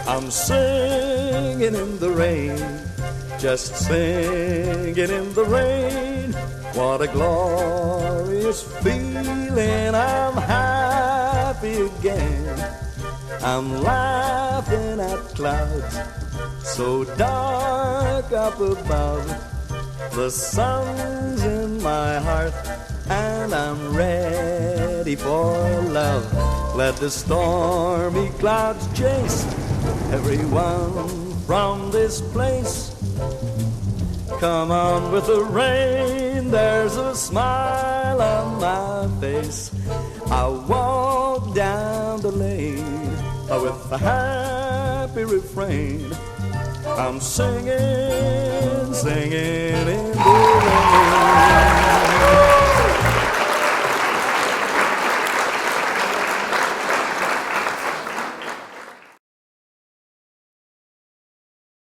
I'm singing in the rain, just singing in the rain. What a glorious feeling, I'm happy again. I'm laughing at clouds so dark up above. The sun's in my heart and I'm ready for love. Let the stormy clouds chase everyone from this place. Come on with the rain, there's a smile on my face. I walk down the lane with a happy refrain. I'm singing, singing in